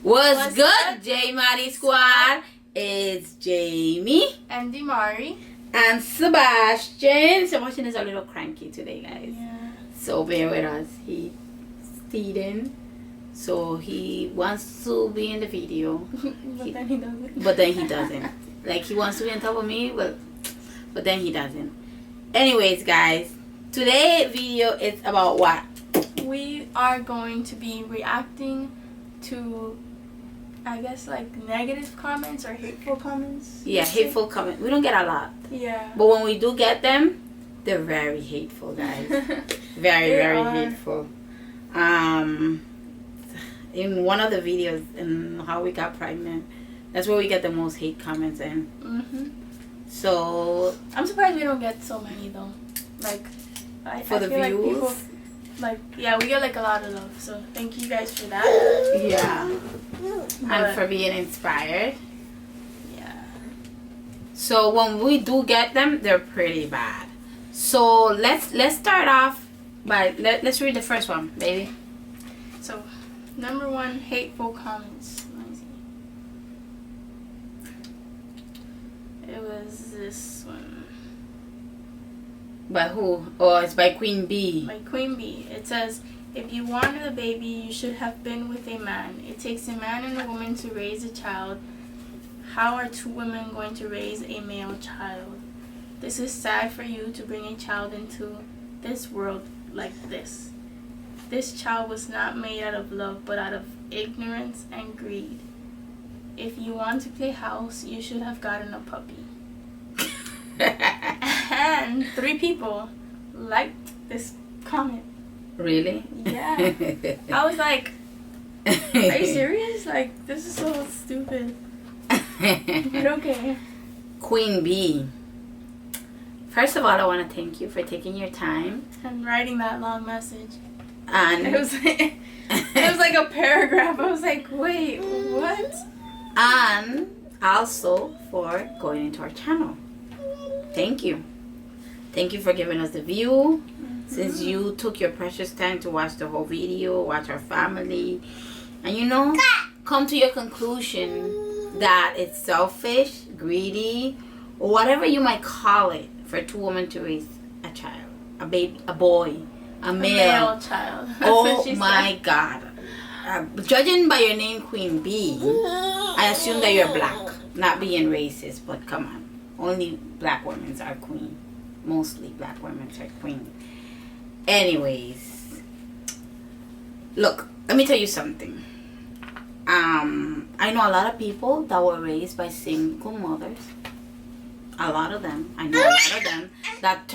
What's good, J Maddie Squad? It's Jamie and Dimari and Sebastian. Sebastian is a little cranky today, guys. Yeah. So bear with us. He's feeding, so he wants to be in the video, then he doesn't. But then he doesn't. Like he wants to be on top of me, but then he doesn't. Anyways, guys, today's video is about what? We are going to be reacting to, I guess, like negative comments or hateful comments. Yeah, hateful comments. We don't get a lot. Yeah. But when we do get them, they're very hateful, guys. very hateful. In one of the videos in how we got pregnant, that's where we get the most hate comments in. So I'm surprised we don't get so many though. Like, I for the feel views. like people, like, yeah, we get like a lot of love. So thank you guys for that. Yeah. But, And for being inspired. Yeah. So when we do get them, they're pretty bad. So let's start off by let's read the first one, baby. So, number one, hateful comments. Let me see. It was this one. By who? Oh, it's by Queen B. By Queen B. It says, if you wanted a baby, you should have been with a man. It takes a man and a woman to raise a child. How are two women going to raise a male child? This is sad for you to bring a child into this world like this. This child was not made out of love, but out of ignorance and greed. If you want to play house, you should have gotten a puppy. And 3 people liked this comment. Really? Yeah. I was like, are you serious? Like, this is so stupid. But okay. Queen B. First of all, I want to thank you for taking your time And writing that long message. and It was like a paragraph. I was like, wait, what? and also for going into our channel. Thank you. Thank you for giving us the view. Since you took your precious time to watch the whole video, watch our family, and come to your conclusion that it's selfish, greedy, or whatever you might call it, for 2 women to raise a child, a baby, a boy, a male child. That's oh what she my said. God. Judging by your name, Queen B, I assume that you're black. Not being racist, but come on. Only black women are queen. Mostly black women are queen. Anyways, look, let me tell you something. I know a lot of people that were raised by single mothers. A lot of them. I know a lot of them that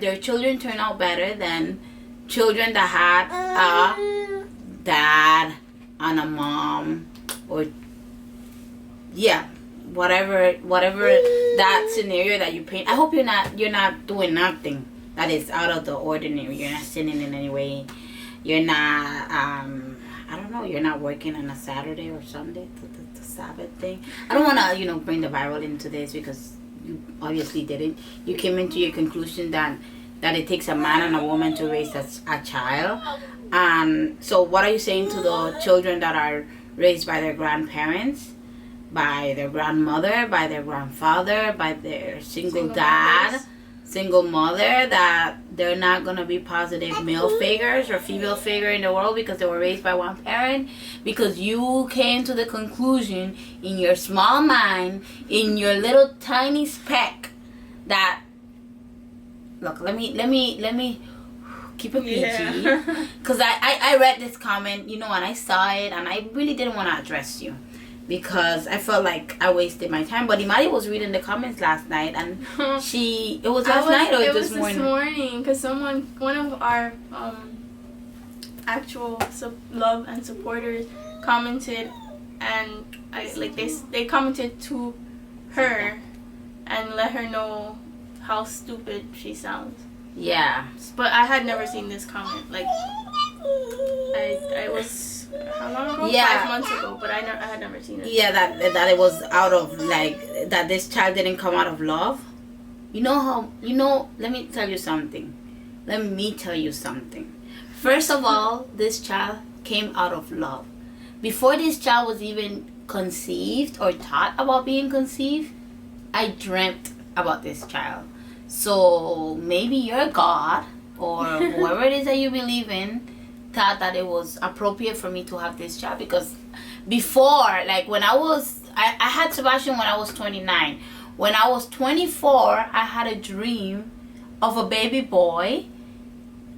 their children turn out better than children that had a dad and a mom, or whatever that scenario that you paint. I hope you're not doing nothing that is out of the ordinary. You're not sinning in any way. You're not I don't know, you're not working on a Saturday or Sunday, the Sabbath thing. I don't want to bring the Bible into this, because you obviously didn't. You came into your conclusion that it takes a man and a woman to raise a child. So what are you saying to the children that are raised by their grandparents, by their grandmother, by their grandfather, by their single dad, single mother, that they're not going to be positive male figures or female figure in the world because they were raised by one parent? Because you came to the conclusion in your small mind, in your little tiny speck, that, look, let me keep it PG, because I read this comment, and I saw it, and I really didn't want to address you, because I felt like I wasted my time. But Imari was reading the comments last night, and it was last night or this morning? It was this morning, because one of our actual love and supporters commented, and they commented to her and let her know how stupid she sounds. Yeah. But I had never seen this comment. Like, I was, how long ago? Yeah. 5 months ago, but I had never seen it. Yeah, that it was out of, that this child didn't come out of love. Let me tell you something. First of all, this child came out of love. before this child was even conceived or thought about being conceived, I dreamt about this child. So maybe your God or whoever it is that you believe in thought that it was appropriate for me to have this child, because before, like when I had Sebastian when I was 29. When I was 24, I had a dream of a baby boy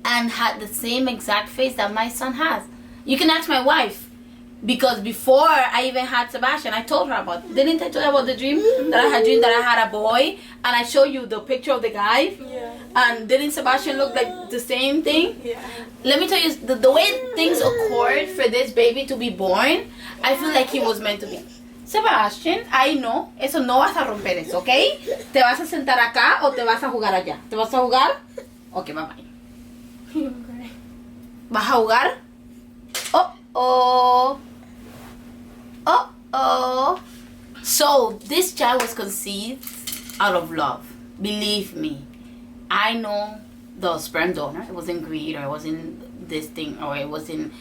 and had the same exact face that my son has. You can ask my wife, because before I even had Sebastian, I told her about it. Didn't I tell you about the dream that I had dreamed that I had a boy, and I showed you the picture of the guy? Yeah. And didn't Sebastian look like the same thing? Yeah. Let me tell you, the way things occurred for this baby to be born, I feel like he was meant to be. Sebastian, ay no, eso no vas a romper eso, ¿ok? ¿Te vas a sentar acá o te vas a jugar allá? ¿Te vas a jugar? Ok, bye bye. Okay. ¿Vas a jugar? Oh, oh. Oh, oh. So, this child was conceived out of love. Believe me. I know the sperm donor. It wasn't greed, or it wasn't this thing, or it wasn't...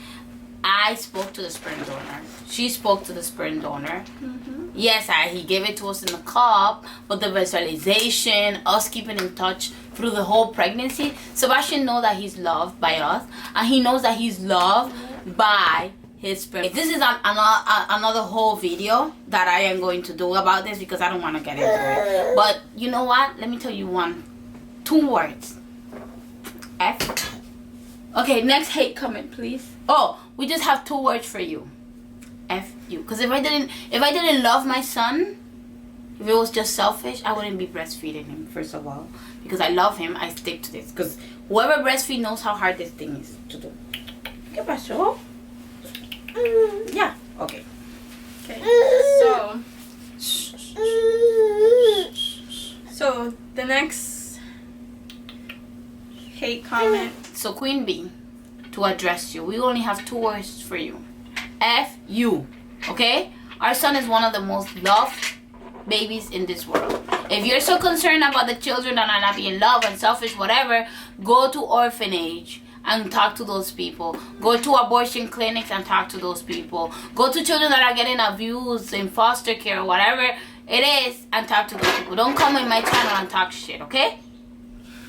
I spoke to the sperm donor. She spoke to the sperm donor. Mm-hmm. Yes, he gave it to us in the cup, but the visualization, us keeping in touch through the whole pregnancy, Sebastian knows that he's loved by us, and he knows that he's loved by his sperm. This is another whole video that I am going to do about this, because I don't want to get into it. But you know what? Let me tell you two words. F. Okay, next hate comment, please. Oh, we just have 2 words for you. F you. Because if I didn't love my son, if it was just selfish, I wouldn't be breastfeeding him, first of all. Because I love him, I stick to this. Because whoever breastfeeds knows how hard this thing is to do. ¿Qué pasó? Yeah. Okay. Okay. So the next hate comment. So Queen Bee, to address you, we only have 2 words for you. F you. Okay? Our son is one of the most loved babies in this world. If you're so concerned about the children that are not being loved and selfish, whatever, go to orphanage and talk to those people. Go to abortion clinics and talk to those people. Go to children that are getting abused in foster care, whatever it is, and talk to those people. Don't come in my channel and talk shit, okay?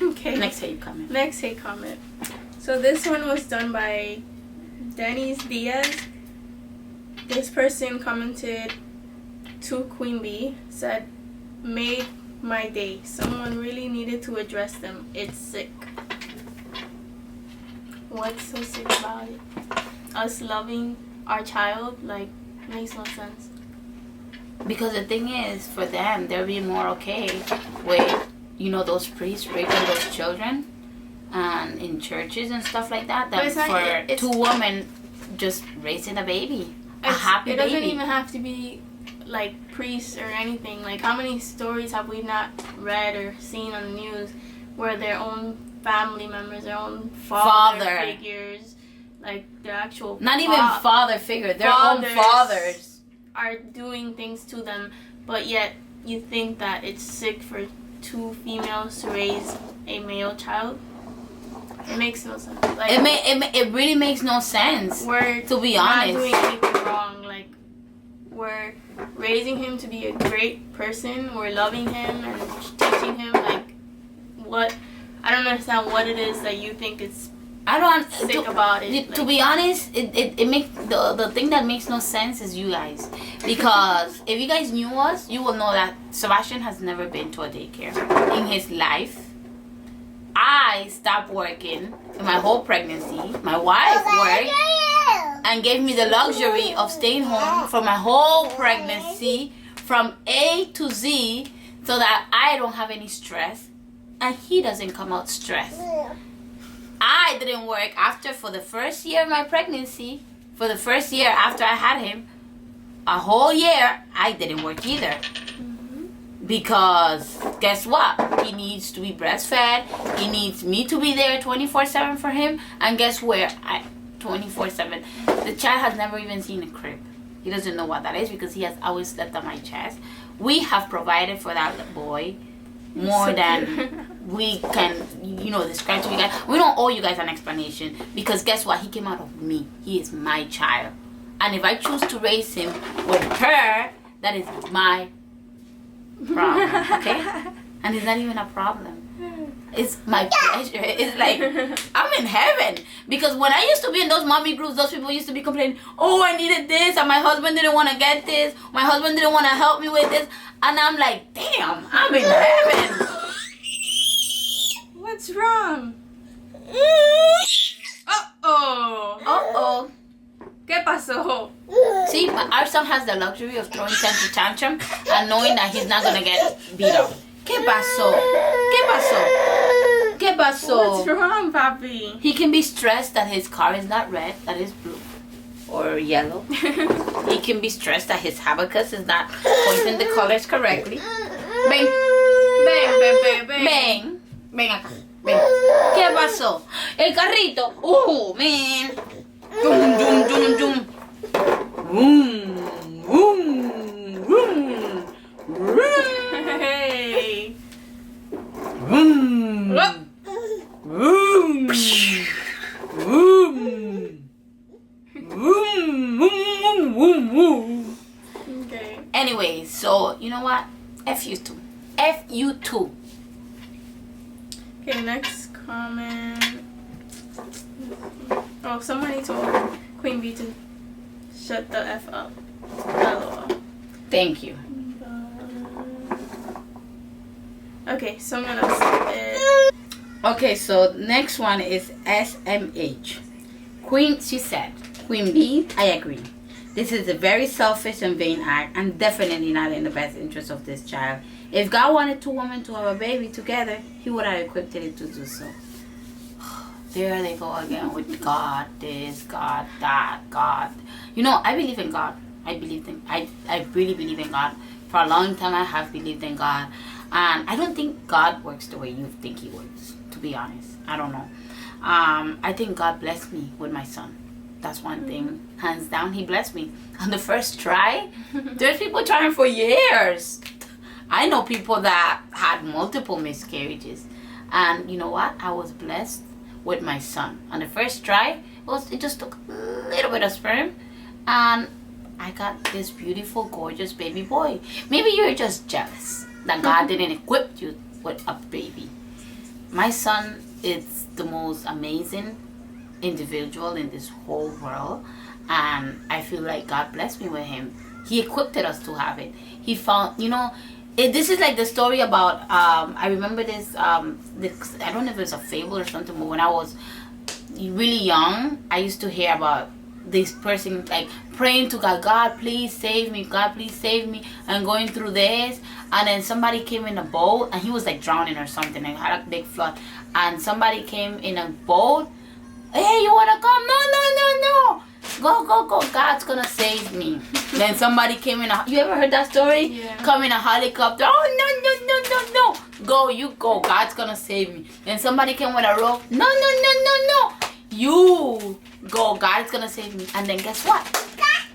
Okay. Next hate comment. Next hate comment. So this one was done by Denise Diaz. This person commented to Queen Bee, said, "Made my day. Someone really needed to address them. It's sick." What's so sick about it? Us loving our child, like, makes no sense. Because the thing is, for them, they're being more okay with, those priests raping those children, and in churches and stuff like that, than for 2 women just raising a baby, a happy baby. It doesn't even have to be like priests or anything. Like, how many stories have we not read or seen on the news where their own family members, their own father figures, like their actual even father figure, their own fathers are doing things to them, but yet you think that it's sick for 2 females to raise a male child? It makes no sense. Like, it really makes no sense. We're to be honest, not doing anything wrong. Like, we're raising him to be a great person. We're loving him and teaching him, like, what. I don't understand what it is that you think is sick about it. To be honest, it makes the thing that makes no sense is you guys. Because if you guys knew us, you will know that Sebastian has never been to a daycare in his life. I stopped working in my whole pregnancy. My wife worked and gave me the luxury of staying home for my whole pregnancy from A to Z, so that I don't have any stress and he doesn't come out stressed. I didn't work for the first year of my pregnancy. For the first year after I had him, a whole year, I didn't work either. Because guess what? He needs to be breastfed. He needs me to be there 24/7 for him. And guess where? 24/7. The child has never even seen a crib. He doesn't know what that is, because he has always slept on my chest. We have provided for that boy more than we can, describe to you guys. We don't owe you guys an explanation, because guess what? He came out of me. He is my child. And if I choose to raise him with her, that is my problem, okay? And it's not even a problem. It's my pleasure. It's like I'm in heaven. Because when I used to be in those mommy groups, those people used to be complaining, oh, I needed this, and my husband didn't want to get this, my husband didn't want to help me with this. And I'm like, damn, I'm in heaven. What's wrong? Uh-oh. ¿Qué pasó? See, but our son has the luxury of throwing tantrum and knowing that he's not going to get beat up. ¿Qué pasó? ¿Qué pasó? ¿Qué pasó? What's wrong, papi? He can be stressed that his car is not red, that is blue or yellow. He can be stressed that his abacus is not pointing the colors correctly. Ven. Ven. Ven acá. Ven. ¿Qué pasó? El carrito. Oh, man. Dum, dum, dum, dum. Boom. Boom. Boom. Boom. Hey. Boom. Boom. Boom. Okay. Anyway, so you know what? F you too. F you too. Okay, next comment. Oh, somebody told Queen Bee to shut the F up. LOL. Thank you. Okay, someone else said. Okay, so next one is SMH. She said, Queen Bee, I agree. This is a very selfish and vain act and definitely not in the best interest of this child. If God wanted two women to have a baby together, he would have equipped it to do so. There they go again with God, this, God, that, God. You know, I believe in God. I really believe in God. For a long time, I have believed in God. And I don't think God works the way you think he works, to be honest. I don't know. I think God blessed me with my son. That's one thing. Hands down, he blessed me. On the first try, there's people trying for years. I know people that had multiple miscarriages. And you know what? I was blessed with my son. On the first try, it just took a little bit of sperm. And I got this beautiful, gorgeous baby boy. Maybe you're just jealous that God didn't equip you with a baby. My son is the most amazing individual in this whole world, and I feel like God blessed me with him. He equipped us to have it. He found, this is like the story about, I remember this, I don't know if it's a fable or something, but when I was really young, I used to hear about this person like praying to God, God please save me, God please save me, and going through this, and then somebody came in a boat and he was like drowning or something and had a big flood, and somebody came in a boat, hey, you wanna come? No, go, God's gonna save me. Then somebody came in you ever heard that story? Yeah. Come in a helicopter, oh no, go, you go, God's gonna save me. Then somebody came with a rope, no, you go, God's gonna save me. And then guess what?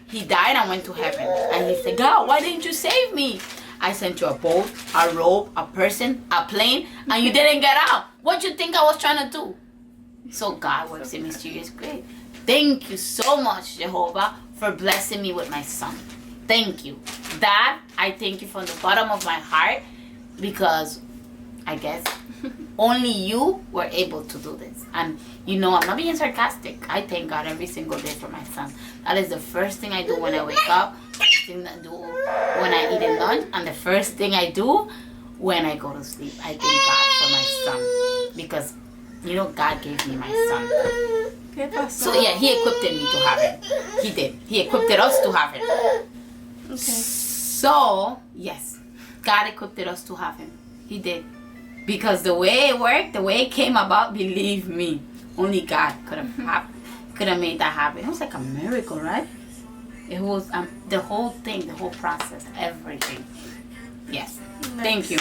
He died and went to heaven. And he said, God, why didn't you save me? I sent you a boat, a rope, a person, a plane, and you didn't get out. What you think I was trying to do? So God works in mysterious ways. Thank you so much, Jehovah, for blessing me with my son. Thank you. Dad, I thank you from the bottom of my heart, because I guess only you were able to do this. And I'm not being sarcastic. I thank God every single day for my son. That is the first thing I do when I wake up, first thing I do when I eat at lunch, and the first thing I do when I go to sleep. I thank God for my son, because God gave me my son. So yeah, he equipped me to have it. He did. He equipped us to have it. Okay. So yes, God equipped us to have him. He did. Because the way it worked, the way it came about, believe me, only God could have made that happen. It was like a miracle, right? It was the whole thing, the whole process, everything. Yes. Thank you.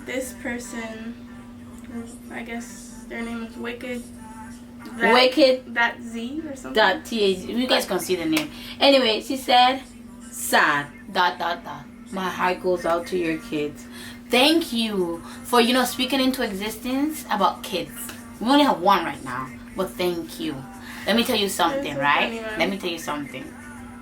This person, I guess their name is Wicked. That Z or something. That TH. You guys can see the name. Anyway, she said, sad. ... My heart goes out to your kids. Thank you for speaking into existence about kids. We only have one right now, But thank you. Let me tell you something, so right? funny, man. Let me tell you something.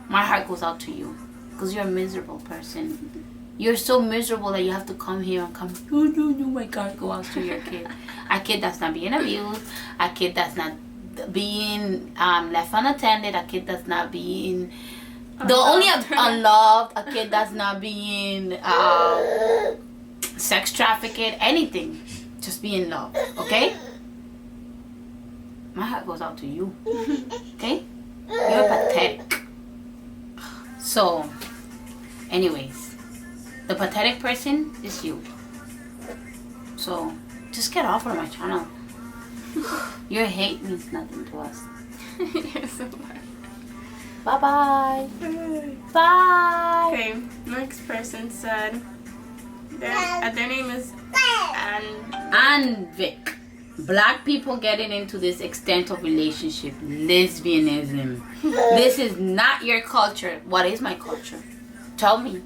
My heart goes out to you because you're a miserable person. You're so miserable that you have to come here and come. Oh no, my God, go out to your kid. A kid that's not being abused. A kid that's not being left unattended. A kid that's not being unloved. A kid that's not being sex trafficked. Anything, just being loved. Okay. My heart goes out to you. Okay? You're pathetic. So, anyways, the pathetic person is you. So, just get off of my channel. Your hate means nothing to us. Yes, so Bye-bye. Bye. Okay, next person said their name is And Vic. Black people getting into this extent of relationship, lesbianism. This is not your culture. What is my culture? Tell me.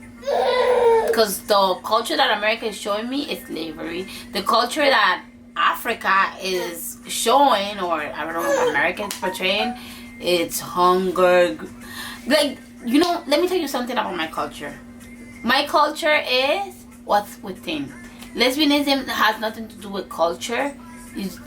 Because the culture that America is showing me is slavery. The culture that Africa is showing, or I don't know what America is portraying, it's hunger. Like, you know, let me tell you something about my culture. My culture is what's within. Lesbianism has nothing to do with culture.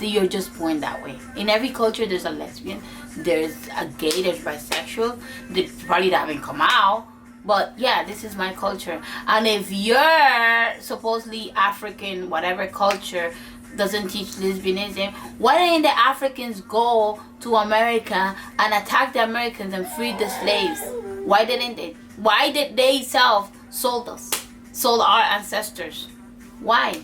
You're just born that way. In every culture, there's a lesbian, there's a gay, there's bisexual. They probably haven't come out, but yeah, this is my culture. And if you're supposedly African, whatever culture doesn't teach lesbianism, why didn't the Africans go to America and attack the Americans and free the slaves? Why didn't they? Why did they sold us, sold our ancestors? Why?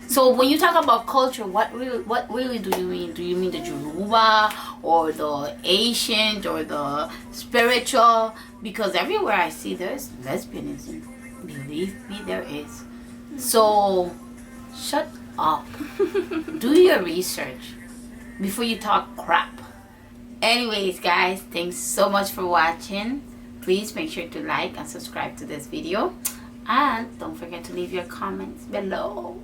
So when you talk about culture, what really do you mean? Do you mean the Yoruba or the Asian or the spiritual? Because everywhere I see there's lesbianism. Believe me, there is. So shut up. Do your research before you talk crap. Anyways, guys, thanks so much for watching. Please make sure to like and subscribe to this video. And don't forget to leave your comments below.